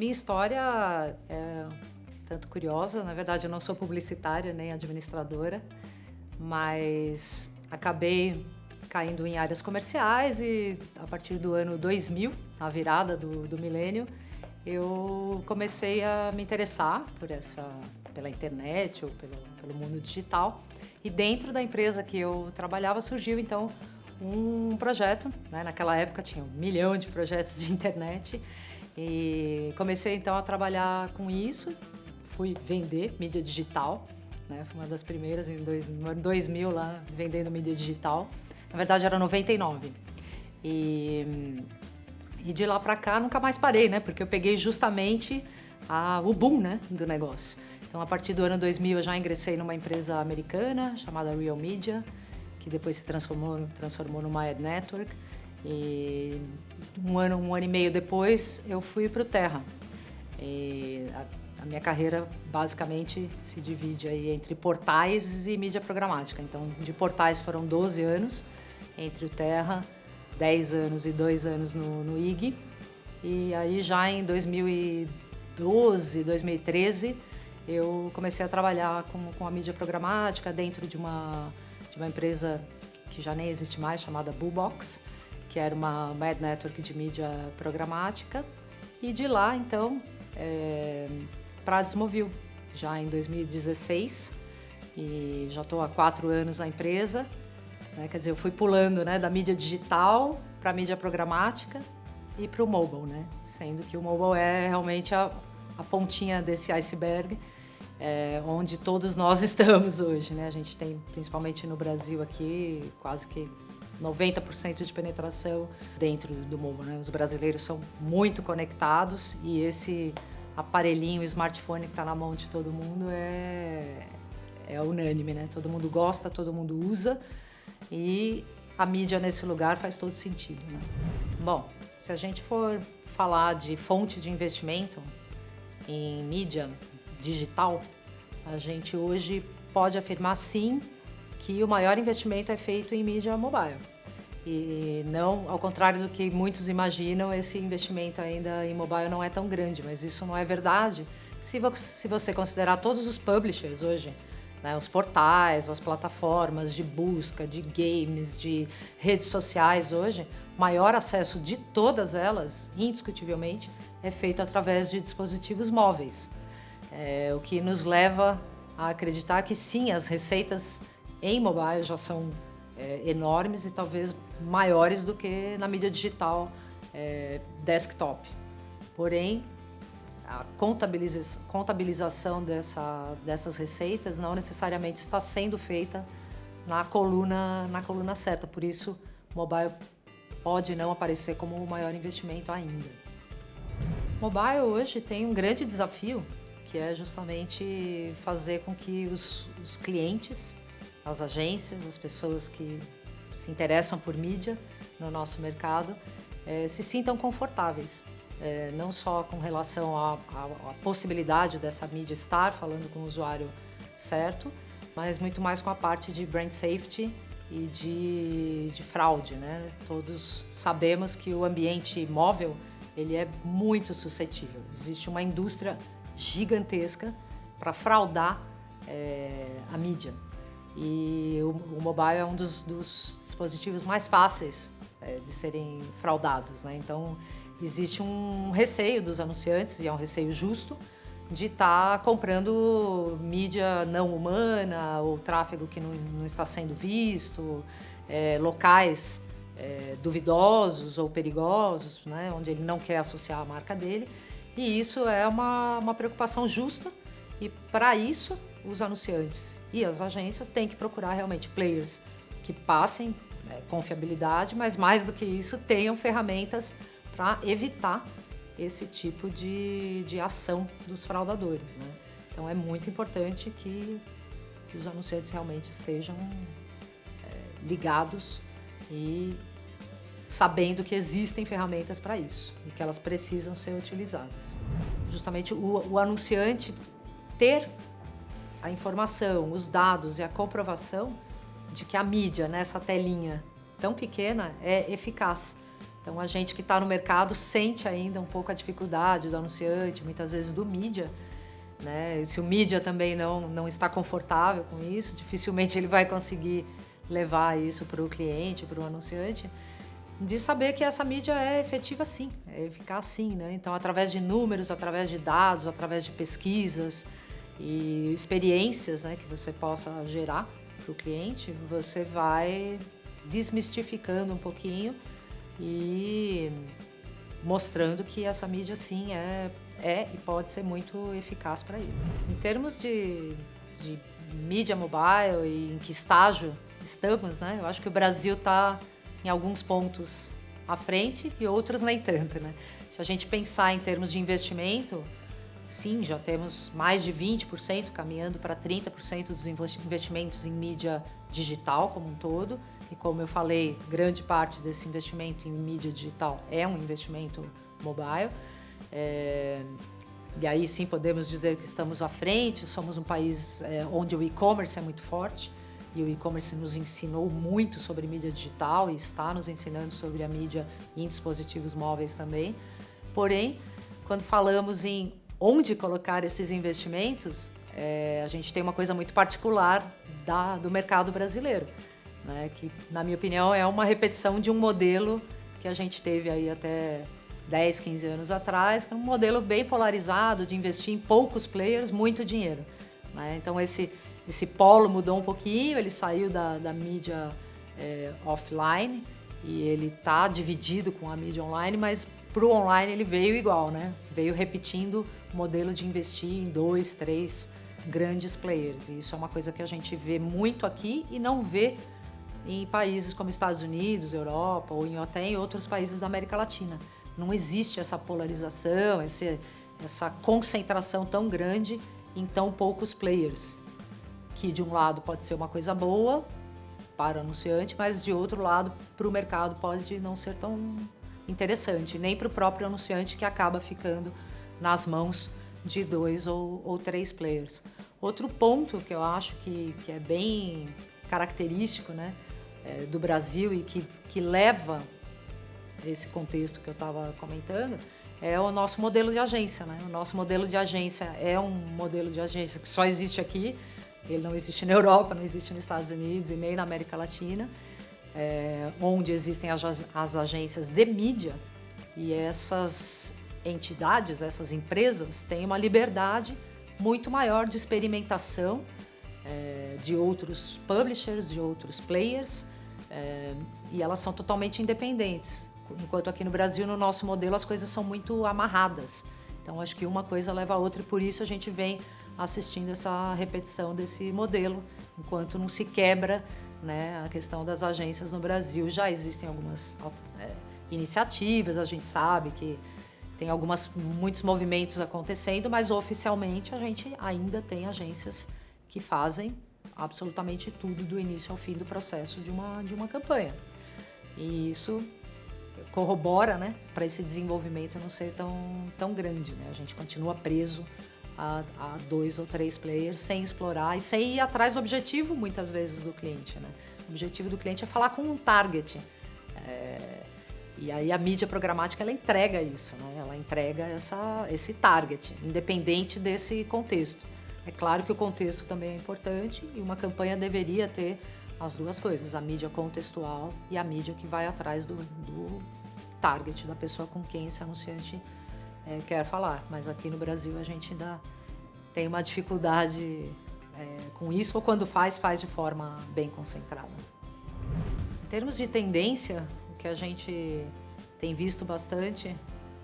minha história é tanto curiosa. Na verdade, eu não sou publicitária nem administradora, mas acabei caindo em áreas comerciais e a partir do ano 2000, a virada do milênio, eu comecei a me interessar pela internet ou pelo mundo digital. E dentro da empresa que eu trabalhava surgiu então um projeto, né? Naquela época tinha 1 milhão de projetos de internet e comecei então a trabalhar com isso, fui vender mídia digital, né? Fui uma das primeiras no ano 2000 lá vendendo mídia digital, na verdade era 99 e de lá para cá nunca mais parei, né? Porque eu peguei justamente o boom, né, do negócio. Então, a partir do ano 2000, eu já ingressei numa empresa americana chamada Real Media, que depois se transformou numa ad network. E um ano e meio depois, eu fui para o Terra. E a minha carreira, basicamente, se divide aí entre portais e mídia programática. Então, de portais foram 12 anos, entre o Terra, 10 anos e 2 anos no IG. E aí, já em 2012, 2013, eu comecei a trabalhar com a mídia programática dentro de uma empresa que já nem existe mais, chamada Boobox, que era uma ad network de mídia programática. E de lá, então, para a Desmovil, já em 2016, e já estou há 4 anos na empresa, né? Quer dizer, eu fui pulando, né, da mídia digital para a mídia programática e para o mobile, né? Sendo que o mobile é realmente a pontinha desse iceberg, onde todos nós estamos hoje, né? A gente tem, principalmente no Brasil aqui, quase que 90% de penetração dentro do mobile, né? Os brasileiros são muito conectados e esse aparelhinho, smartphone que está na mão de todo mundo é unânime, né? Todo mundo gosta, todo mundo usa e a mídia nesse lugar faz todo sentido, né? Bom, se a gente for falar de fonte de investimento em mídia digital, a gente hoje pode afirmar sim que o maior investimento é feito em mídia mobile. E não, ao contrário do que muitos imaginam, esse investimento ainda em mobile não é tão grande, mas isso não é verdade se você considerar todos os publishers hoje, né, os portais, as plataformas de busca, de games, de redes sociais hoje, o maior acesso de todas elas, indiscutivelmente, é feito através de dispositivos móveis. O que nos leva a acreditar que sim, as receitas em mobile já são enormes e talvez maiores do que na mídia digital desktop. Porém, a contabilização dessas receitas não necessariamente está sendo feita na coluna certa. Por isso, mobile pode não aparecer como o maior investimento ainda. Mobile hoje tem um grande desafio, que é justamente fazer com que os clientes, as agências, as pessoas que se interessam por mídia no nosso mercado, se sintam confortáveis. Não só com relação à possibilidade dessa mídia estar falando com o usuário certo, mas muito mais com a parte de brand safety e de fraude, né? Todos sabemos que o ambiente móvel ele é muito suscetível. Existe uma indústria gigantesca para fraudar a mídia. E o mobile é um dos dispositivos mais fáceis de serem fraudados, né? Então, existe um receio dos anunciantes, e é um receio justo, de estar comprando mídia não humana ou tráfego que não está sendo visto, locais duvidosos ou perigosos, né, onde ele não quer associar a marca dele. E isso é uma preocupação justa e, para isso, os anunciantes e as agências têm que procurar realmente players que passem confiabilidade, mas mais do que isso, tenham ferramentas para evitar esse tipo de ação dos fraudadores, né? Então é muito importante que os anunciantes realmente estejam ligados e sabendo que existem ferramentas para isso e que elas precisam ser utilizadas. Justamente o anunciante ter a informação, os dados e a comprovação de que a mídia nessa telinha tão pequena é eficaz. Então, a gente que está no mercado sente ainda um pouco a dificuldade do anunciante, muitas vezes do mídia, né? Se o mídia também não está confortável com isso, dificilmente ele vai conseguir levar isso para o cliente, para o anunciante, de saber que essa mídia é efetiva sim, é eficaz sim, né? Então, através de números, através de dados, através de pesquisas e experiências, né, que você possa gerar para o cliente, você vai desmistificando um pouquinho e mostrando que essa mídia sim é e pode ser muito eficaz para ele. Em termos de mídia mobile e em que estágio estamos, né? Eu acho que o Brasil está em alguns pontos à frente e outros nem tanto, né? Se a gente pensar em termos de investimento, sim, já temos mais de 20%, caminhando para 30% dos investimentos em mídia digital como um todo. E como eu falei, grande parte desse investimento em mídia digital é um investimento mobile. E aí sim podemos dizer que estamos à frente, somos um país onde o e-commerce é muito forte. E o e-commerce nos ensinou muito sobre mídia digital e está nos ensinando sobre a mídia em dispositivos móveis também. Porém, quando falamos em onde colocar esses investimentos, a gente tem uma coisa muito particular do mercado brasileiro, né? Que, na minha opinião, é uma repetição de um modelo que a gente teve aí até 10, 15 anos atrás, que é um modelo bem polarizado de investir em poucos players, muito dinheiro, né? Então, esse polo mudou um pouquinho, ele saiu da mídia offline e ele está dividido com a mídia online, mas para o online ele veio igual, né? Veio repetindo o modelo de investir em 2, 3 grandes players. E isso é uma coisa que a gente vê muito aqui e não vê em países como Estados Unidos, Europa ou até em outros países da América Latina. Não existe essa polarização, essa concentração tão grande em tão poucos players, que de um lado pode ser uma coisa boa para o anunciante, mas de outro lado para o mercado pode não ser tão interessante, nem para o próprio anunciante, que acaba ficando nas mãos de 2 ou 3 players. Outro ponto que eu acho que é bem característico, né, do Brasil e que leva esse contexto que eu estava comentando, é o nosso modelo de agência, né? O nosso modelo de agência é um modelo de agência que só existe aqui, ele não existe na Europa, não existe nos Estados Unidos e nem na América Latina, onde existem as agências de mídia, e essas entidades, essas empresas têm uma liberdade muito maior de experimentação de outros publishers, de outros players, e elas são totalmente independentes. Enquanto aqui no Brasil, no nosso modelo, as coisas são muito amarradas. Então, acho que uma coisa leva a outra e por isso a gente vem assistindo essa repetição desse modelo, enquanto não se quebra, né, a questão das agências no Brasil. Já existem algumas iniciativas, a gente sabe que tem muitos movimentos acontecendo, mas oficialmente a gente ainda tem agências que fazem absolutamente tudo do início ao fim do processo de uma campanha. E isso corrobora, né, para esse desenvolvimento não ser tão grande, né? A gente continua preso a 2 ou 3 players sem explorar e sem ir atrás do objetivo, muitas vezes, do cliente, né? O objetivo do cliente é falar com um target. E aí a mídia programática, ela entrega isso, né? Ela entrega esse target, independente desse contexto. É claro que o contexto também é importante e uma campanha deveria ter as duas coisas, a mídia contextual e a mídia que vai atrás do target, da pessoa com quem esse anunciante quer falar. Mas aqui no Brasil a gente ainda tem uma dificuldade com isso, ou quando faz de forma bem concentrada. Em termos de tendência, o que a gente tem visto bastante,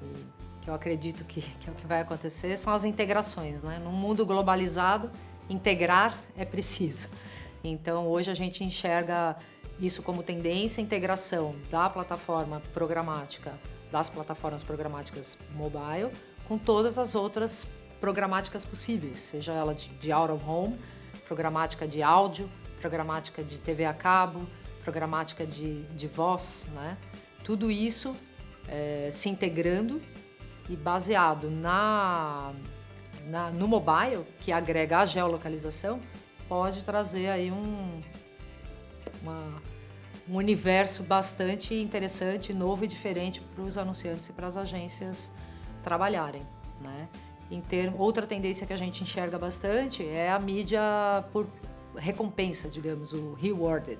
e que eu acredito que é o que vai acontecer, são as integrações, né? Num mundo globalizado, integrar é preciso. Então, hoje a gente enxerga isso como tendência, a integração da plataforma programática, das plataformas programáticas mobile, com todas as outras programáticas possíveis, seja ela de out of home, programática de áudio, programática de TV a cabo, programática de voz, né? Tudo isso se integrando e baseado no mobile, que agrega a geolocalização, pode trazer aí um universo bastante interessante, novo e diferente para os anunciantes e para as agências trabalharem, né? Outra tendência que a gente enxerga bastante é a mídia por recompensa, digamos, o rewarded,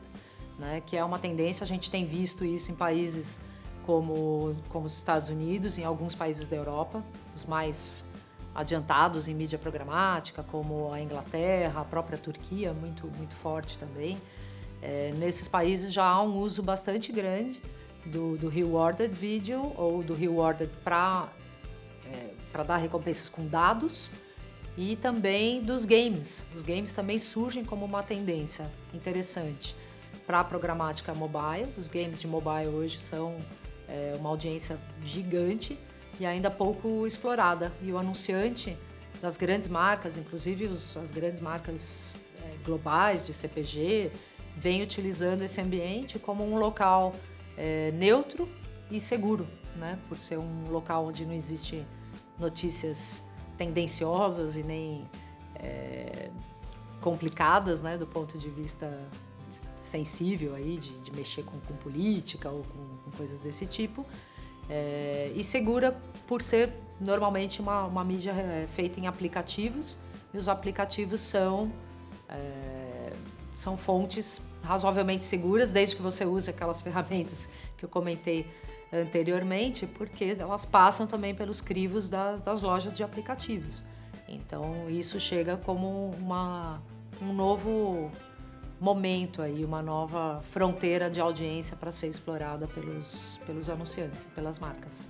né? Que é uma tendência, a gente tem visto isso em países como os Estados Unidos, em alguns países da Europa, os mais adiantados em mídia programática, como a Inglaterra, a própria Turquia, muito, muito forte também. Nesses países já há um uso bastante grande do rewarded video ou do rewarded para dar recompensas com dados e também dos games. Os games também surgem como uma tendência interessante para a programática mobile. Os games de mobile hoje são uma audiência gigante e ainda pouco explorada. E o anunciante das grandes marcas, inclusive as grandes marcas globais de CPG, vem utilizando esse ambiente como um local neutro e seguro, né? Por ser um local onde não existe notícias tendenciosas e nem complicadas, né? Do ponto de vista sensível aí, de mexer com política ou com coisas desse tipo. E segura por ser normalmente uma mídia feita em aplicativos, e os aplicativos são fontes razoavelmente seguras, desde que você use aquelas ferramentas que eu comentei anteriormente, porque elas passam também pelos crivos das lojas de aplicativos. Então isso chega como um novo momento aí, uma nova fronteira de audiência para ser explorada pelos anunciantes e pelas marcas.